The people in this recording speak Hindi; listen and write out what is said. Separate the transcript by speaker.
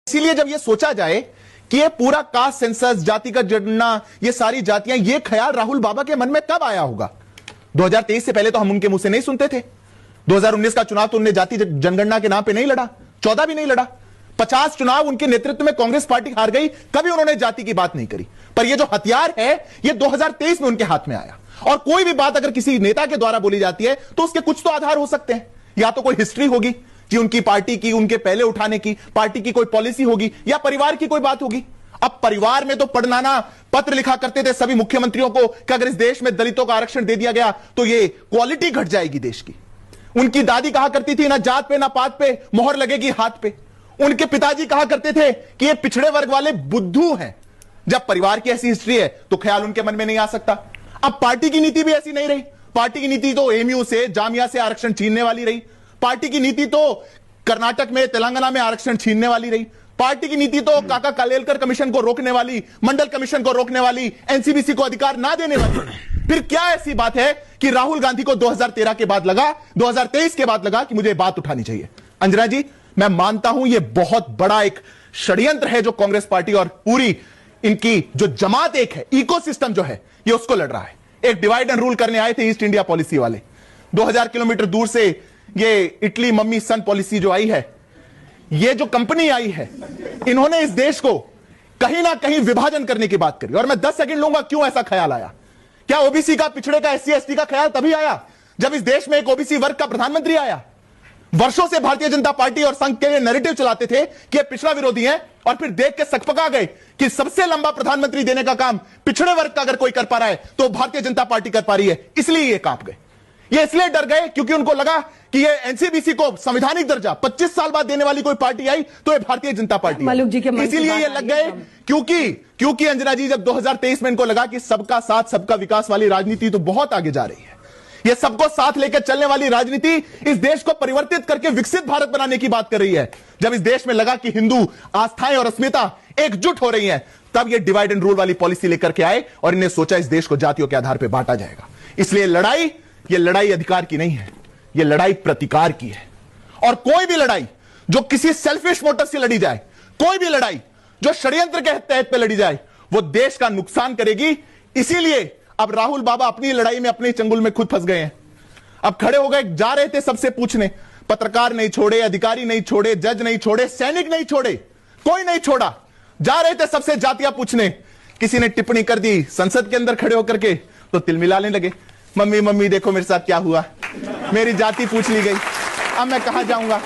Speaker 1: इसीलिए जब यह सोचा जाए कि ये पूरा कास्ट सेंसस, जातिगत जनगणना, ये सारी जातियां, ये ख्याल राहुल बाबा के मन में कब आया होगा? 2023 से पहले तो हम उनके मुंह से नहीं सुनते थे। 2019 का चुनाव तो उन्होंने जाति जनगणना के नाम पे नहीं लड़ा, 14 भी नहीं लड़ा। 50 चुनाव उनके नेतृत्व में कांग्रेस पार्टी हार गई, कभी उन्होंने जाति की बात नहीं करी। पर ये जो हथियार है, ये 2023 में उनके हाथ में आया। और कोई भी बात अगर किसी नेता के द्वारा बोली जाती है तो उसके कुछ तो आधार हो सकते हैं। या तो कोई हिस्ट्री होगी कि उनकी पार्टी की, उनके पहले उठाने की, पार्टी की कोई पॉलिसी होगी, या परिवार की कोई बात होगी। अब परिवार में तो पढ़नाना पत्र लिखा करते थे सभी मुख्यमंत्रियों को कि अगर इस देश में दलितों का आरक्षण दे दिया गया तो ये क्वालिटी घट जाएगी देश की। उनकी दादी कहा करती थी ना जात पे ना पात पे मोहर लगेगी हाथ पे। उनके पिताजी कहा करते थे कि ये पिछड़े वर्ग वाले बुद्धू हैं। जब परिवार की ऐसी हिस्ट्री है तो ख्याल उनके मन में नहीं आ सकता। अब पार्टी की नीति भी ऐसी नहीं रही। पार्टी की नीति तो एमयू से, जामिया से आरक्षण छीनने वाली रही। पार्टी की नीति तो कर्नाटक में, तेलंगाना में आरक्षण छीनने वाली रही। पार्टी की नीति तो काका कालेलकर कमीशन को रोकने वाली, मंडल कमीशन को रोकने वाली, एनसीबीसी को अधिकार ना देने वाली। फिर क्या ऐसी बात है कि राहुल गांधी को 2013 के बाद लगा, 2023 के बाद लगा कि मुझे बात उठानी चाहिए? अंजना जी, मैं मानता हूं यह बहुत बड़ा एक षड्यंत्र है जो कांग्रेस पार्टी और पूरी इनकी जो जमात एक है, इकोसिस्टम जो है, ये उसको लड़ रहा है। एक डिवाइड एंड रूल करने आए थे ईस्ट इंडिया पॉलिसी वाले। 2000 किलोमीटर दूर से ये इटली मम्मी सन पॉलिसी जो आई है, ये जो कंपनी आई है, इन्होंने इस देश को कहीं ना कहीं विभाजन करने की बात करी। और मैं 10 सेकंड लूंगा क्यों ऐसा ख्याल आया। क्या ओबीसी का, पिछड़े का, एससी एसटी का ख्याल तभी आया जब इस देश में एक ओबीसी वर्ग का प्रधानमंत्री आया। वर्षों से भारतीय जनता पार्टी और संघ के नैरेटिव चलाते थे कि ये पिछड़ा विरोधी है, और फिर देख के सकपका गए कि सबसे लंबा प्रधानमंत्री देने का काम पिछड़े वर्ग का अगर कोई कर पा रहा है तो भारतीय जनता पार्टी कर पा रही है। इसलिए ये कांप गए। ये इसलिए डर गए क्योंकि उनको लगा कि ये एनसीबीसी को संवैधानिक दर्जा 25 साल बाद देने वाली कोई पार्टी आई तो ये भारतीय जनता पार्टी है। इसीलिए ये लग गए क्योंकि अंजना जी, जब 2023 में इनको लगा कि सबका साथ सबका विकास वाली राजनीति तो बहुत आगे जा रही है, ये सबको साथ लेकर चलने वाली राजनीति इस देश को परिवर्तित करके विकसित भारत बनाने की बात कर रही है, जब इस देश में लगा कि हिंदू आस्थाएं और अस्मिता एकजुट हो रही हैं, तब ये डिवाइड एंड रूल वाली पॉलिसी लेकर के आए और इन्हें सोचा इस देश को जातियों के आधार पर बांटा जाएगा। इसलिए ये लड़ाई अधिकार की नहीं है, ये लड़ाई प्रतिकार की है। और कोई भी लड़ाई जो किसी सेल्फिश मोटिव से लड़ी जाए, कोई भी लड़ाई जो षड्यंत्र के तहत पे लड़ी जाए, वो देश का नुकसान करेगी। इसीलिए अब राहुल बाबा अपनी लड़ाई में, अपने चंगुल में खुद फंस गए हैं। अब खड़े हो गए, जा रहे थे सबसे पूछने, पत्रकार नहीं छोड़े, अधिकारी नहीं छोड़े, जज नहीं छोड़े, सैनिक नहीं छोड़े, कोई नहीं छोड़ा। जा रहे थे सबसे जातियां पूछने। किसी ने टिप्पणी कर दी संसद के अंदर खड़े होकर के तो तिल मिलाने लगे। मम्मी मम्मी देखो मेरे साथ क्या हुआ, मेरी जाति पूछ ली गई, अब मैं कहां जाऊंगा।